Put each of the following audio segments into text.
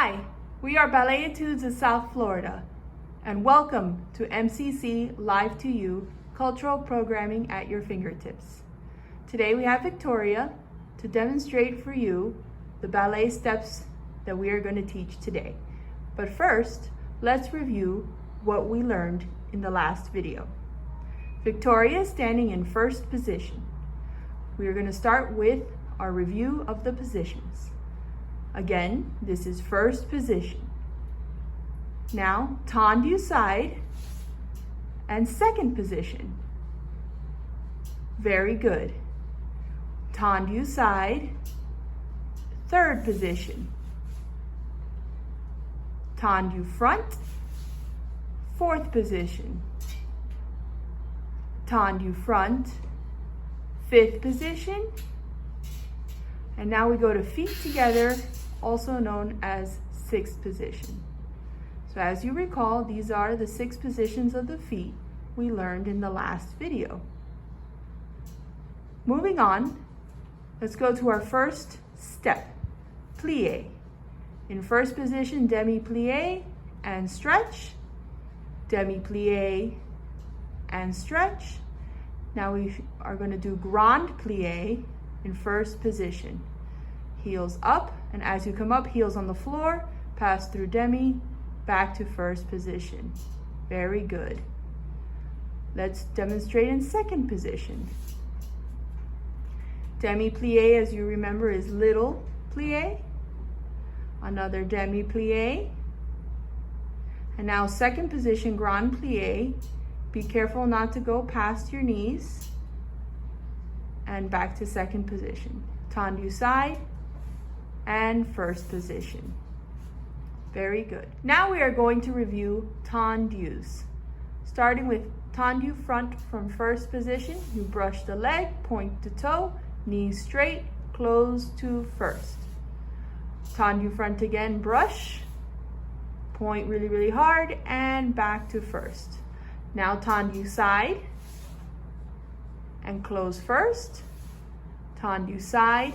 Hi, we are Ballet Etudes of South Florida, and welcome to MCC Live to You Cultural Programming at your fingertips. Today we have Victoria to demonstrate for you the ballet steps that we are going to teach today. But first, let's review what we learned in the last video. Victoria is standing in first position. We are going to start with our review of the positions. Again, this is first position. Now, tendu side and second position. Very good. Tendu side, third position. Tendu front, fourth position. Tendu front, fifth position. And now we go to feet together, also known as sixth position. So as you recall, these are the 6 positions of the feet we learned in the last video. Moving on, let's go to our first step, plie. In first position, demi-plie and stretch, demi-plie and stretch. Now we are going to do grand plie in first position. Heels up, and as you come up, heels on the floor, pass through demi, back to first position. Very good. Let's demonstrate in second position. Demi-plie, as you remember, is little plie. Another demi-plie. And now second position, grand plie. Be careful not to go past your knees. And back to second position. Tendu side and first position. Very good. Now we are going to review tendus. Starting with tendu front from first position, you brush the leg, point to toe, knees straight, close to first. Tendu front again, brush, point really hard, and back to first. Now tendu side and close first. Tendu side,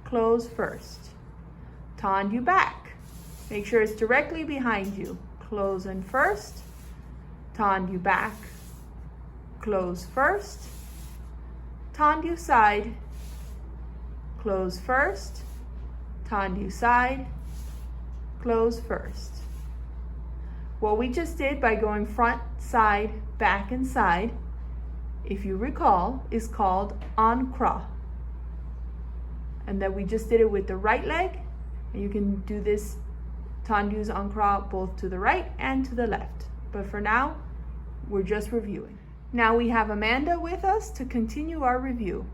close first. Tendu back. Make sure it's directly behind you. Close in first. Tendu back, close first. Tendu side, close first. Tendu side, close first. What we just did by going front, side, back, and side, if you recall, is called en croix. And then we just did it with the right leg, and you can do this tendus en croix both to the right and to the left. But for now, we're just reviewing. Now we have Amanda with us to continue our review.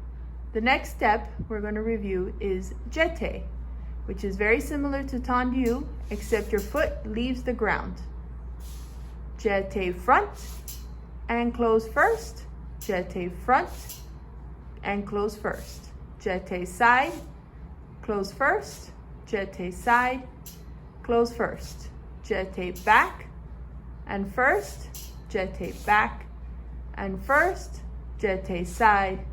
The next step we're going to review is jeté, which is very similar to tendu, except your foot leaves the ground. Jeté front and close first. Jeté front and close first. Jeté side, close first. Jeté side, close first. Jeté back and first. Jeté back and first. Jeté side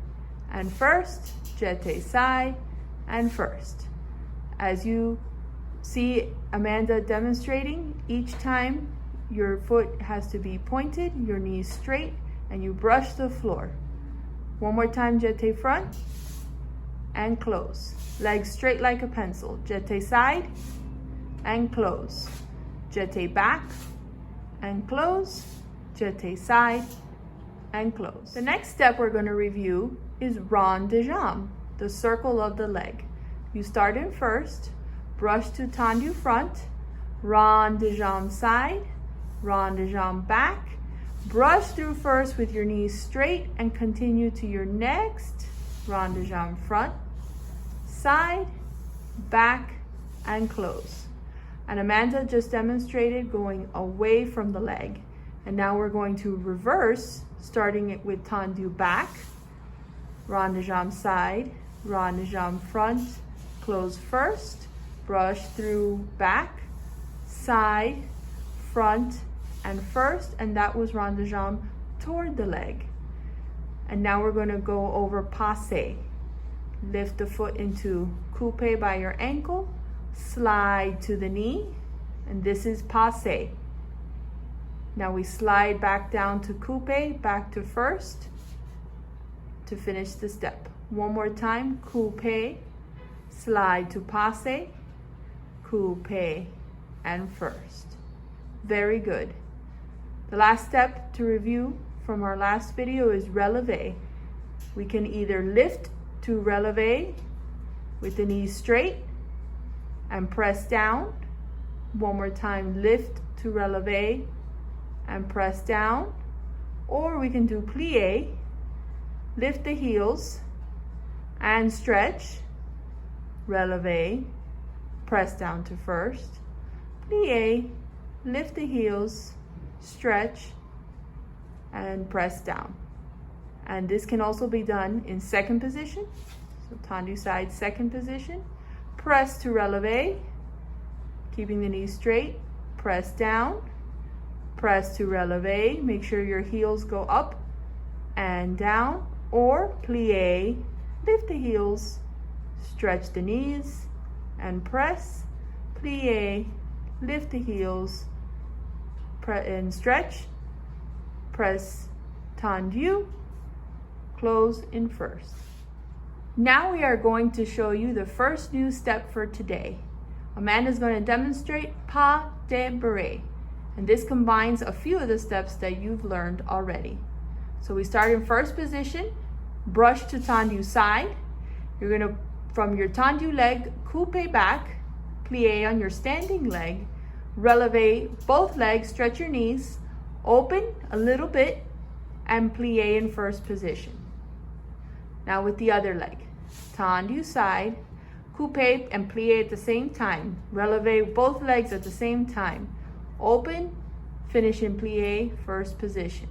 and first. Jeté side and first. As you see Amanda demonstrating, each time your foot has to be pointed, your knees straight, and you brush the floor. One more time, jeté front and close. Legs straight like a pencil. Jeté side and close. Jeté back and close. Jeté side and close. The next step we're going to review is rond de jambe, the circle of the leg. You start in first, brush to tendu front, rond de jambe side, rond de jambe back. Brush through first with your knees straight and continue to your next rond de jambe front, side, back, and close. And Amanda just demonstrated going away from the leg. And now we're going to reverse, starting it with tendu back, rond de jambe side, rond de jambe front, close first, brush through back, side, front, and first, and that was rond de jambe toward the leg. And now we're going to go over passe. Lift the foot into coupe by your ankle, slide to the knee, and this is passe. Now we slide back down to coupe, back to first to finish the step. One more time, coupe, slide to passe, coupe, and first. Very good. The last step to review from our last video is releve. We can either lift to releve with the knees straight and press down. One more time, lift to releve and press down. Or we can do plie, lift the heels and stretch, releve, press down to first, plie, lift the heels, stretch, and press down. And this can also be done in second position. So tendu side, second position, press to releve, keeping the knees straight, press down, press to releve, make sure your heels go up and down, or plie, lift the heels, stretch the knees, and press, plie, lift the heels, and stretch, press, tendu, close in first. Now we are going to show you the first new step for today. Amanda's going to demonstrate pas de bourrée, and this combines a few of the steps that you've learned already. So we start in first position, brush to tendu side. You're going to, from your tendu leg, coupe back, plie on your standing leg, releve both legs, stretch your knees, open a little bit, and plie in first position. Now with the other leg, tendu side, coupe and plie at the same time, releve both legs at the same time, open, finish in plie, first position.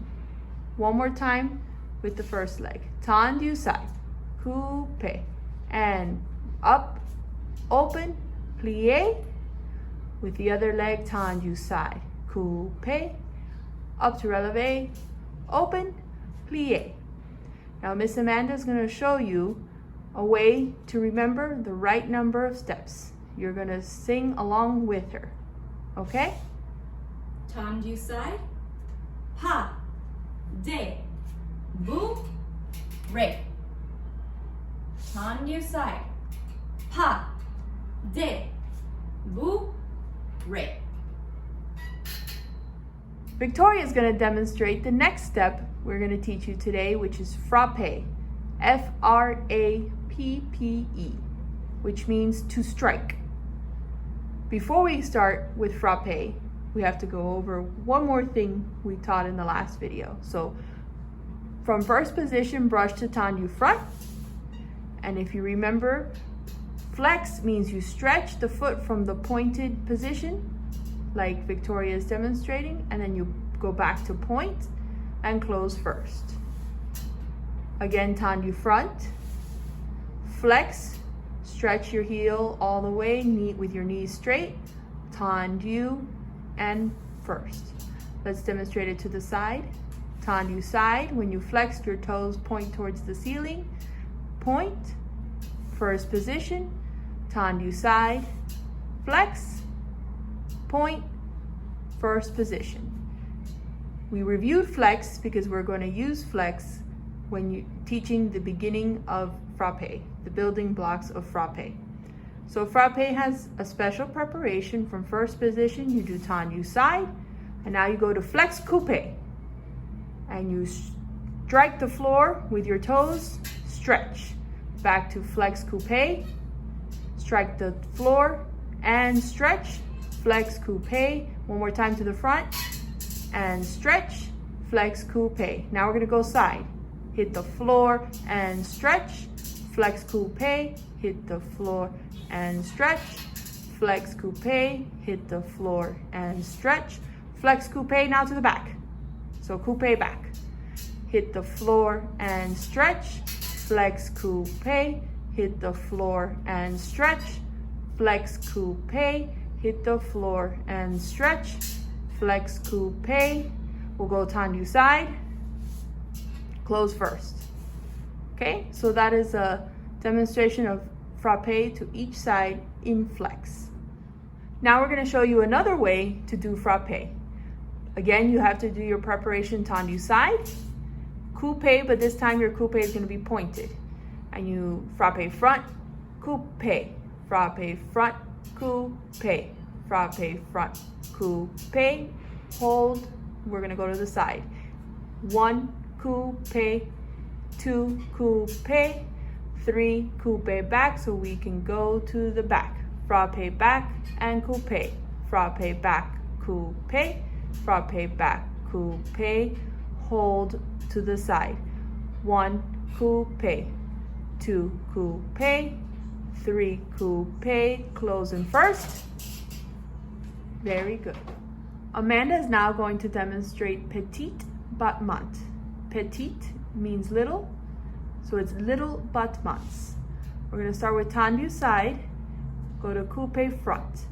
One more time with the first leg, tendu side, coupe, and up, open, plie, with the other leg, tendu side, coupe, up to releve, open, plie. Now Miss Amanda is going to show you a way to remember the right number of steps. You're going to sing along with her, okay? Tendu side, pas de bourrée. Tendu side, pas de bourrée. Victoria is going to demonstrate the next step we're going to teach you today, which is frappe, F-R-A-P-P-E, which means to strike. Before we start with frappe, we have to go over one more thing we taught in the last video. So from first position, brush to tendu front. And if you remember, flex means you stretch the foot from the pointed position, like Victoria is demonstrating, and then you go back to point and close first. Again, tendu front, flex, stretch your heel all the way, knee with your knees straight, tendu, and first. Let's demonstrate it to the side. Tendu side, when you flex, your toes point towards the ceiling, point, first position, tendu side, flex, point, first position. We reviewed flex because we're going to use flex when you're teaching the beginning of frappe, the building blocks of frappe. So frappe has a special preparation. From first position, you do tendu side, and now you go to flex coupe, and you strike the floor with your toes, stretch. Back to flex coupe, strike the floor, and stretch, flex coupe, one more time to the front, and stretch, flex coupe. Now we're going to go side. Hit the floor and stretch, flex coupe, hit the floor and stretch, flex coupe, hit the floor and stretch, flex coupe, now to the back. So coupe back. Hit the floor and stretch, flex coupe, hit the floor and stretch, flex coupe, hit the floor and stretch, flex coupe. We'll go tendu side, close first. Okay, so that is a demonstration of frappe to each side in flex. Now we're going to show you another way to do frappe. Again, you have to do your preparation tendu side, coupe, but this time your coupe is going to be pointed. And you frappe front, coupe, frappe front, coupe, frappe front, coupe, hold. We're going to go to the side. 1 coupe, 2 coupe, 3 coupe back, so we can go to the back. Frappe back and coupe, frappe back, coupe, frappe back, coupe, hold to the side. 1 coupe, 2 coupe, 3 coupe, close in first. Very good. Amanda is now going to demonstrate Petite Battement. Petite means little, so it's little battements. We're going to start with tendu side, go to coupe front.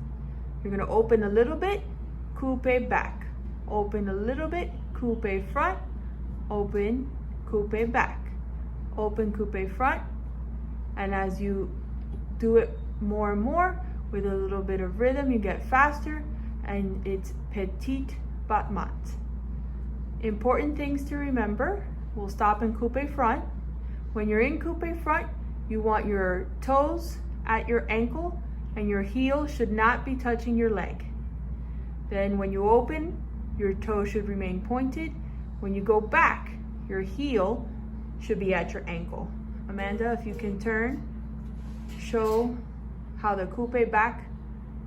You're going to open a little bit, coupe back. Open a little bit, coupe front, open, coupe back. Open, coupe front, and as you do it more and more, with a little bit of rhythm, you get faster, and it's Petite Battement. Important things to remember. We'll stop in coupe front. When you're in coupe front, you want your toes at your ankle and your heel should not be touching your leg. Then when you open, your toe should remain pointed. When you go back, your heel should be at your ankle. Amanda, if you can turn, show how the coupe back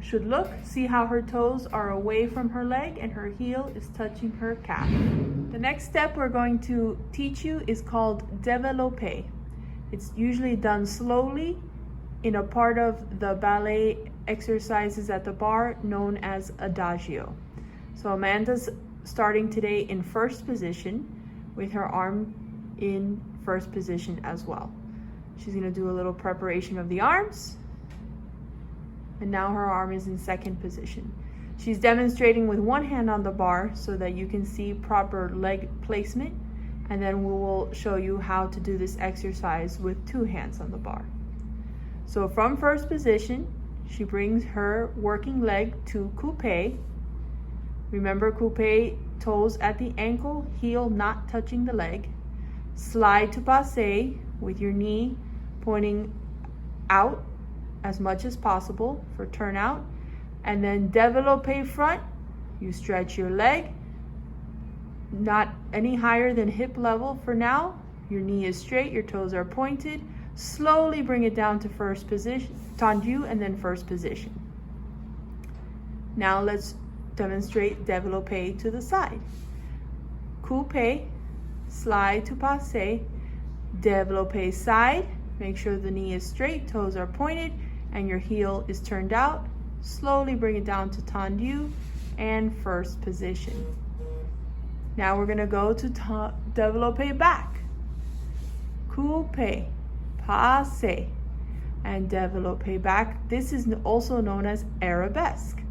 should look. See how her toes are away from her leg and her heel is touching her calf. The next step we're going to teach you is called Develope. It's usually done slowly in a part of the ballet exercises at the bar known as Adagio. So Amanda's starting today in first position with her arm in first position as well. She's going to do a little preparation of the arms. And now her arm is in second position. She's demonstrating with one hand on the bar so that you can see proper leg placement, and then we will show you how to do this exercise with 2 hands on the bar. So from first position, she brings her working leg to coupe. Remember, coupe, toes at the ankle, heel not touching the leg. Slide to passe with your knee pointing out as much as possible for turnout, and then develope front. You stretch your leg, not any higher than hip level for now. Your knee is straight, your toes are pointed. Slowly bring it down to first position, tendu, and then first position. Now let's demonstrate develope to the side. Coupe, slide to passe, develope side. Make sure the knee is straight, toes are pointed, and your heel is turned out. Slowly bring it down to tendu and first position. Now we're going to go to develope back. Coupe, passe, and develope back. This is also known as arabesque.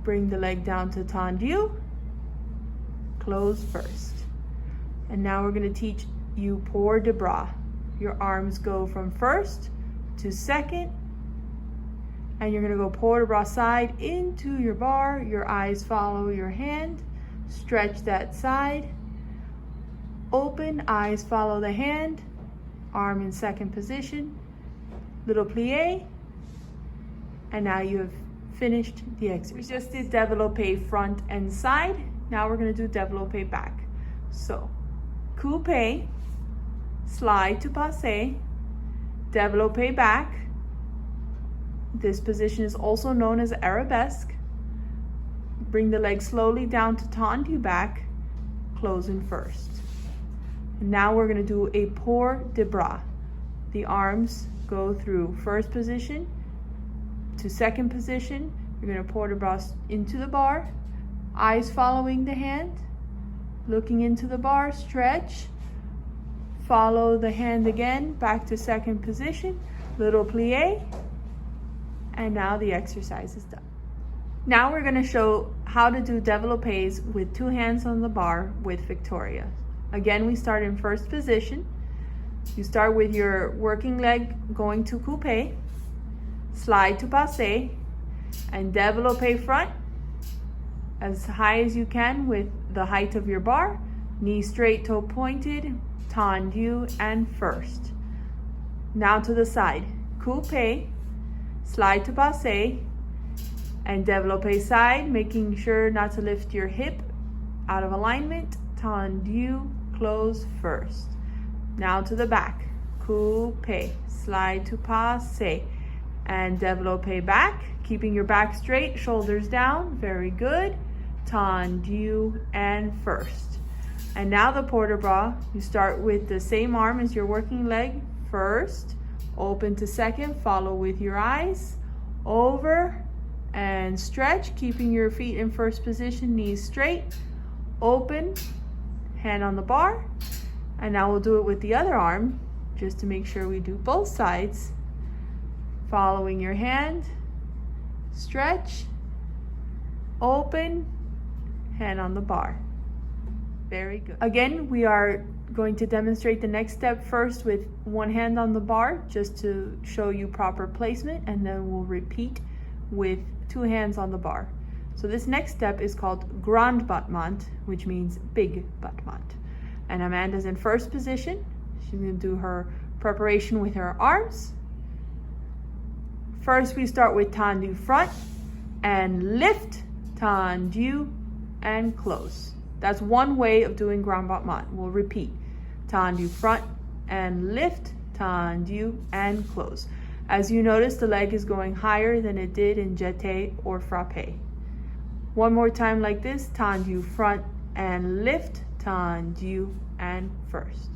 Bring the leg down to tendu, close first. And now we're going to teach you port de bras. Your arms go from first to second, and you're going to go port de bras side into your bar. Your eyes follow your hand. Stretch that side. Open, eyes follow the hand. Arm in second position. Little plie. And now you have finished the exercise. We just did develope front and side. Now we're going to do develope back. So, coupe, slide to passe, develope back. This position is also known as arabesque. Bring the leg slowly down to tendu back, closing first. And now we're going to do a port de bras. The arms go through first position to second position. You're going to port de bras into the bar, eyes following the hand, looking into the bar, stretch, follow the hand again, back to second position, little plie, and now the exercise is done. Now we're going to show how to do developes with 2 hands on the bar with Victoria. Again, we start in first position. You start with your working leg going to coupe, slide to passe. and Develope front as high as you can with the height of your bar. Knee straight, toe pointed, tendu, and first. Now to the side. Coupe, slide to passe, and Develope side, making sure not to lift your hip out of alignment. Tendu, close first. Now to the back. Coupe, slide to passe, and Develope back, keeping your back straight, shoulders down. Very good. Tendu and first. And now the port de bras. You start with the same arm as your working leg. First, open to second, follow with your eyes, over and stretch, keeping your feet in first position, knees straight, open, hand on the bar. And now we'll do it with the other arm, just to make sure we do both sides. Following your hand, stretch, open, hand on the bar. Very good. Again, we are going to demonstrate the next step first with one hand on the bar, just to show you proper placement, and then we'll repeat with two hands on the bar. So this next step is called grand battement, which means big battement. And Amanda's in first position. She's going to do her preparation with her arms. First, we start with tendu front and lift, tendu, and close. That's one way of doing grand battement. We'll repeat. Tendu front and lift, tendu, and close. As you notice, the leg is going higher than it did in jeté or frappe. One more time like this. Tendu front and lift, tendu, and first.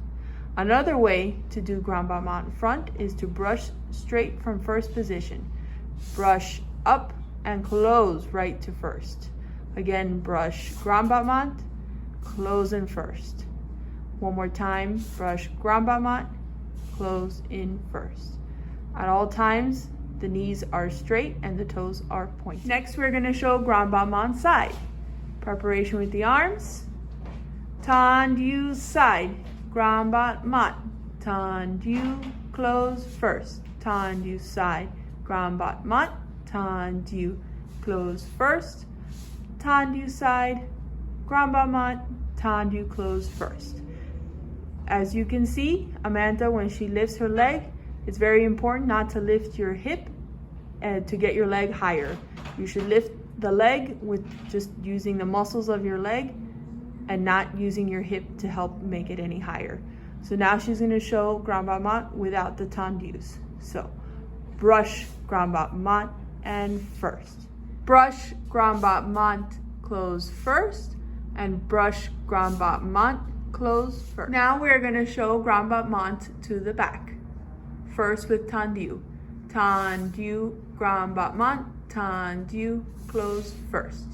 Another way to do grand battement front is to brush straight from first position. Brush up and close right to first. Again, brush grand battement, close in first. One more time, brush grand battement, close in first. At all times, the knees are straight and the toes are pointed. Next, we're going to show grand battement side. Preparation with the arms. Tendu side, grand battement, tendu, close first. Tendu side, grand battement, tendu, close first. Tendu side, grand battement, tendu, close first. As you can see, Amanda, when she lifts her leg, it's very important not to lift your hip and to get your leg higher. You should lift the leg with just using the muscles of your leg and not using your hip to help make it any higher. So now she's going to show grand battement without the tendus. So brush grand battement and first. Brush grand battement, close first, and brush grand battement, close first. Now we're going to show grand battement to the back. First with tendu. Tendu, grand battement, tendu, close first.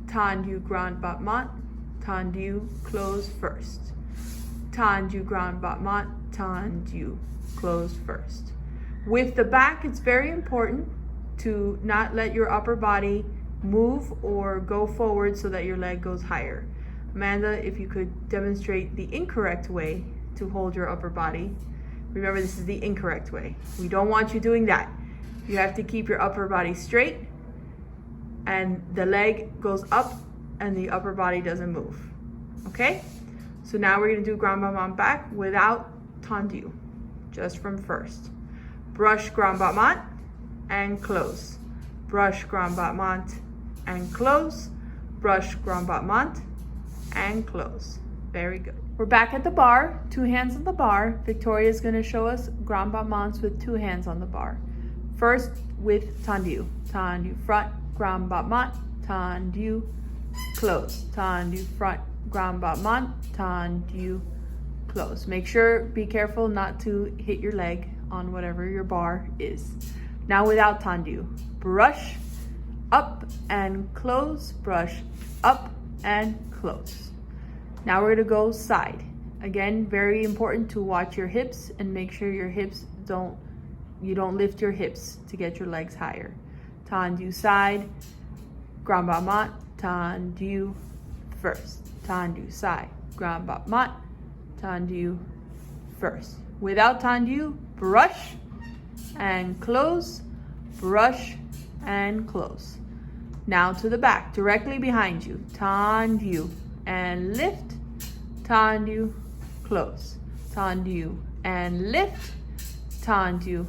Tendu, grand battement, tendu, close first. Tendu, grand battement, tendu, close first. With the back, it's very important to not let your upper body move or go forward so that your leg goes higher. Amanda, if you could demonstrate the incorrect way to hold your upper body. Remember, this is the incorrect way. We don't want you doing that. You have to keep your upper body straight and the leg goes up and the upper body doesn't move. Okay? So now we're going to do grand battement back without tendu, just from first. Brush grand battement and close. Brush grand battement and close. Brush grand battement and close. Very good. We're back at the bar, two hands on the bar. Victoria is going to show us grand battements with two hands on the bar. First with tendu. Tendu front, grand battement, tendu, close. Tendu front, grand battement, tendu, close. Make sure, be careful not to hit your leg on whatever your bar is. Now without tendu. Brush up and close, brush up and close. Now we're going to go side. Again, very important to watch your hips and make sure your hips you don't lift your hips to get your legs higher. Tendu side, grand battement, tendu first. Tendu side, grand battement, tendu first. Without tendu, brush and close, brush and close. Now to the back, directly behind you. Tendu and lift, tendu, close. Tendu and lift, tendu,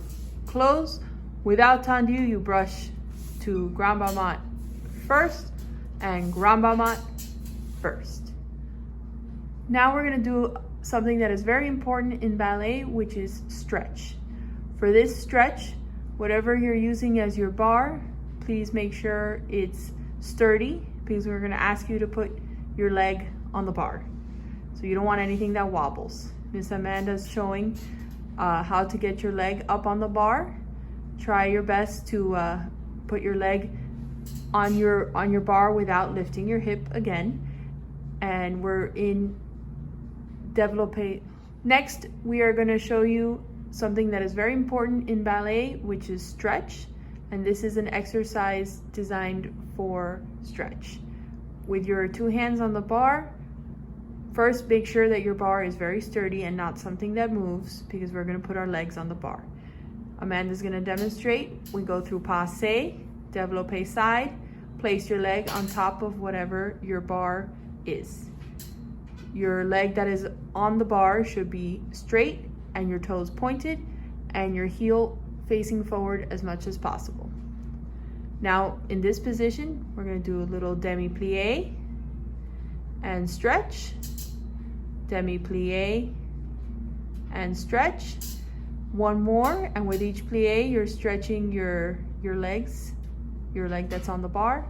close. Without tendu, you brush to grand battement first and grand battement first. Now we're gonna do something that is very important in ballet, which is stretch. For this stretch, whatever you're using as your bar, please make sure it's sturdy, because we're gonna ask you to put your leg on the bar. So you don't want anything that wobbles. Miss Amanda's showing how to get your leg up on the bar. Try your best to put your leg on your bar without lifting your hip again. And we're in Develope. Next, we are gonna show you something that is very important in ballet, which is stretch. And this is an exercise designed for stretch. With your two hands on the bar, first make sure that your bar is very sturdy and not something that moves, because we're gonna put our legs on the bar. Amanda's gonna demonstrate. We go through passe, develope side, place your leg on top of whatever your bar is. Your leg that is on the bar should be straight and your toes pointed and your heel facing forward as much as possible. Now in this position, we're gonna do a little demi-plie and stretch, demi-plie and stretch. One more, and with each plie, you're stretching your legs, your leg that's on the bar,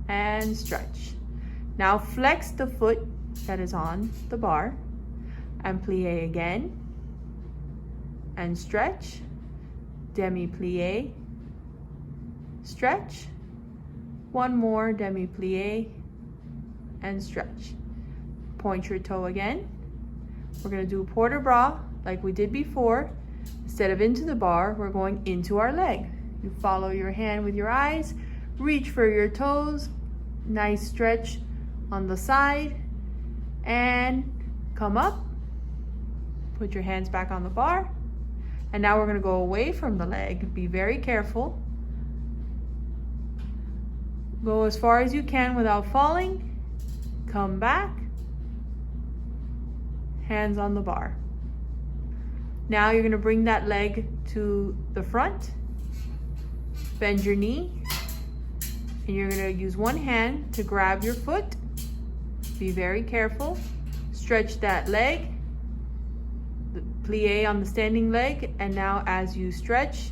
and stretch. Now flex the foot that is on the bar, and plie again, and stretch, demi-plie, stretch, one more demi-plie, and stretch. Point your toe again. We're gonna do port de bras like we did before. Instead of into the bar, we're going into our leg. You follow your hand with your eyes, reach for your toes, nice stretch on the side, and come up. Put your hands back on the bar. And now we're gonna go away from the leg. Be very careful. Go as far as you can without falling. Come back. Hands on the bar. Now you're gonna bring that leg to the front, bend your knee, and you're gonna use one hand to grab your foot. Be very careful. Stretch that leg, the plie on the standing leg, and now as you stretch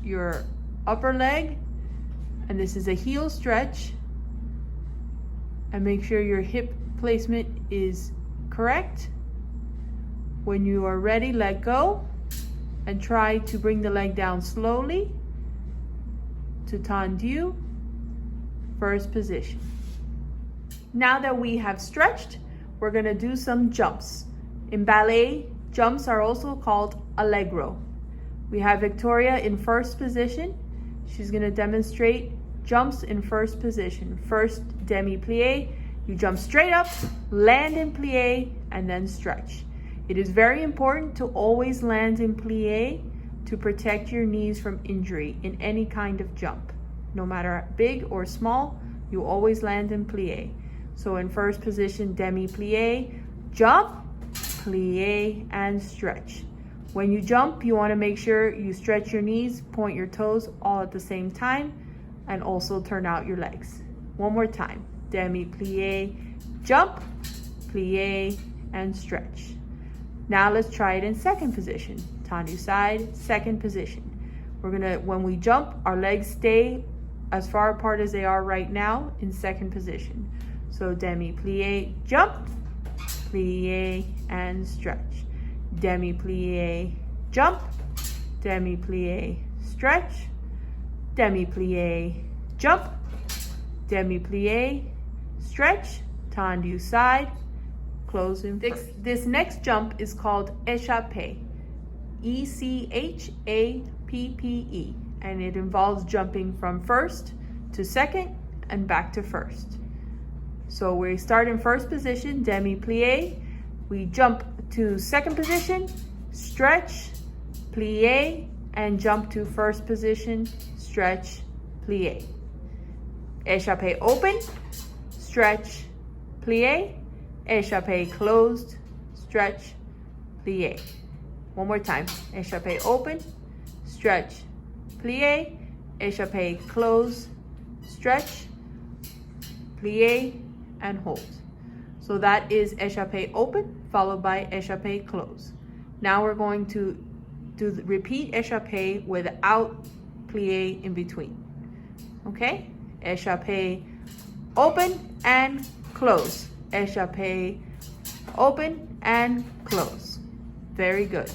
your upper leg, and this is a heel stretch, and make sure your hip placement is correct. When you are ready, let go and try to bring the leg down slowly to tendu, first position. Now that we have stretched, we're gonna do some jumps. In ballet, jumps are also called allegro. We have Victoria in first position. She's gonna demonstrate jumps in first position. First, demi-plie. You jump straight up, land in plie, and then stretch. It is very important to always land in plie to protect your knees from injury in any kind of jump. No matter big or small, you always land in plie. So in first position, demi-plie, jump, plie, and stretch. When you jump, you want to make sure you stretch your knees, point your toes all at the same time, and also turn out your legs. One more time, demi-plie, jump, plie, and stretch. Now let's try it in second position. Tendu side, second position. We're gonna, when we jump, our legs stay as far apart as they are right now in second position. So demi-plie, jump, plie, and stretch. Demi-plie, jump, demi-plie, stretch, demi-plie, jump, demi-plie, stretch, tendu side, closing. This next jump is called échappé, E-C-H-A-P-P-E, and it involves jumping from first to second and back to first. So we start in first position, demi-plie, we jump to second position, stretch, plie, and jump to first position, stretch, plie. Échappé open, stretch, plie. Échappé closed, stretch, plie. One more time. Échappé open, stretch, plie. Échappé close, stretch, plie, and hold. So that is échappé open followed by échappé close. Now we're going to repeat échappé without plie in between. Okay? Échappé open and close. Échappé open and close. Very good.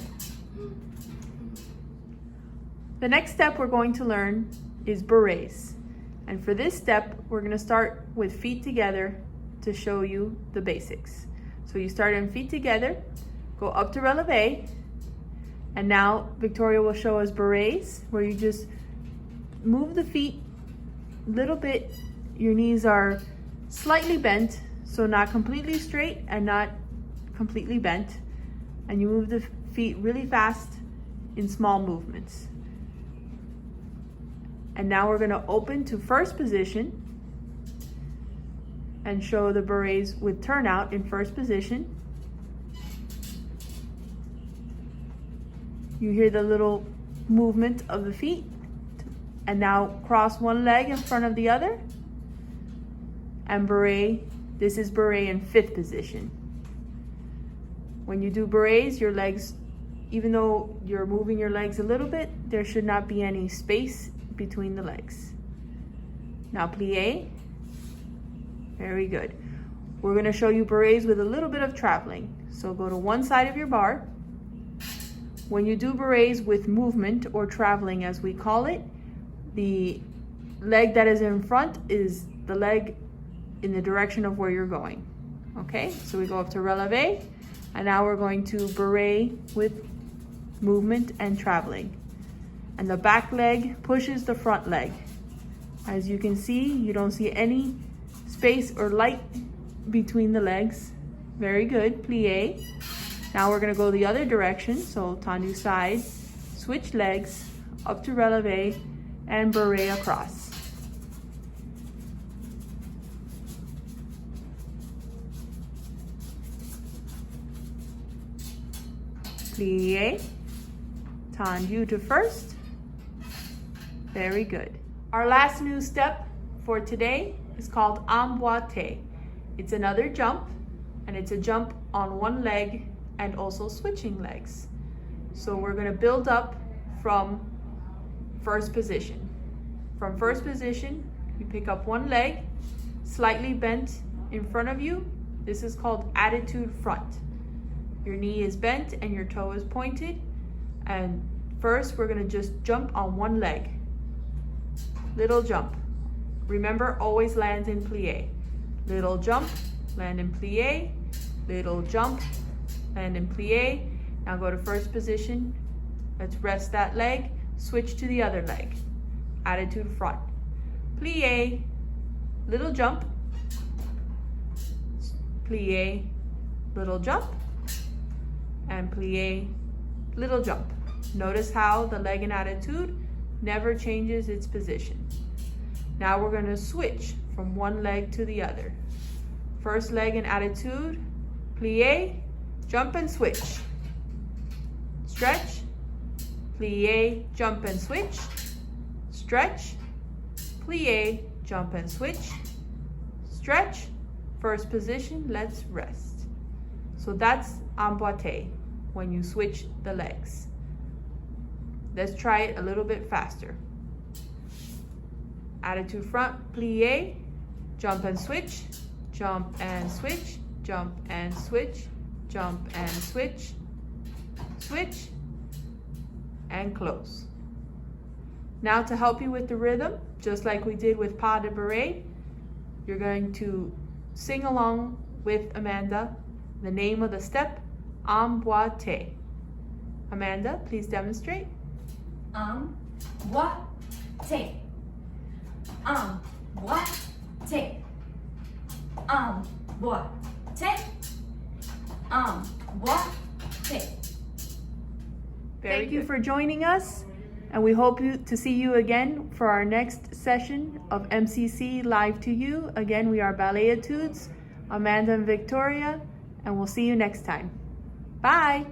The next step we're going to learn is berets. And for this step, we're going to start with feet together to show you the basics. So you start in feet together, go up to releve, and now Victoria will show us berets, where you just move the feet a little bit. Your knees are slightly bent, so not completely straight and not completely bent. And you move the feet really fast in small movements. And now we're going to open to first position and show the berets with turnout in first position. You hear the little movement of the feet. And now cross one leg in front of the other. And beret, this is beret in fifth position. When you do berets, your legs, even though you're moving your legs a little bit, there should not be any space between the legs. Now plie. Very good. We're going to show you berets with a little bit of traveling. So go to one side of your bar. When you do berets with movement or traveling as we call it, the leg that is in front is the leg in the direction of where you're going. Okay, so we go up to releve, and now we're going to beret with movement and traveling. And the back leg pushes the front leg. As you can see, you don't see any space or light between the legs. Very good, plie. Now we're gonna go the other direction, so tendu side, switch legs, up to releve, and beret across. Plie, tendu to first. Very good. Our last new step for today is called Ambwate. It's another jump, and it's a jump on one leg and also switching legs. So we're going to build up from first position. From first position, you pick up one leg, slightly bent in front of you. This is called attitude front. Your knee is bent and your toe is pointed. And first, we're going to just jump on one leg. Little jump. Remember, always land in plie. Little jump, land in plie. Little jump, land in plie. Now go to first position. Let's rest that leg. Switch to the other leg. Attitude front. Plie. Little jump. Plie. Little jump. And plie. Little jump. Notice how the leg in attitude never changes its position. Now we're going to switch from one leg to the other. First leg in attitude, plie, jump and switch. Stretch, plie, jump and switch. Stretch, plie, jump and switch. Stretch, first position, let's rest. So that's Ambwate, when you switch the legs. Let's try it a little bit faster. Attitude front, plie, jump and switch, jump and switch, jump and switch, jump and switch, switch, and close. Now to help you with the rhythm, just like we did with pas de beret, you're going to sing along with Amanda the name of the step, Ambwate. Amanda, please demonstrate. Ambwate. Ambwate. Ambwate. Ambwate. Thank you for joining us. And we hope to see you again for our next session of MCC Live to You. Again, we are Ballet Etudes, Amanda and Victoria, and we'll see you next time. Bye.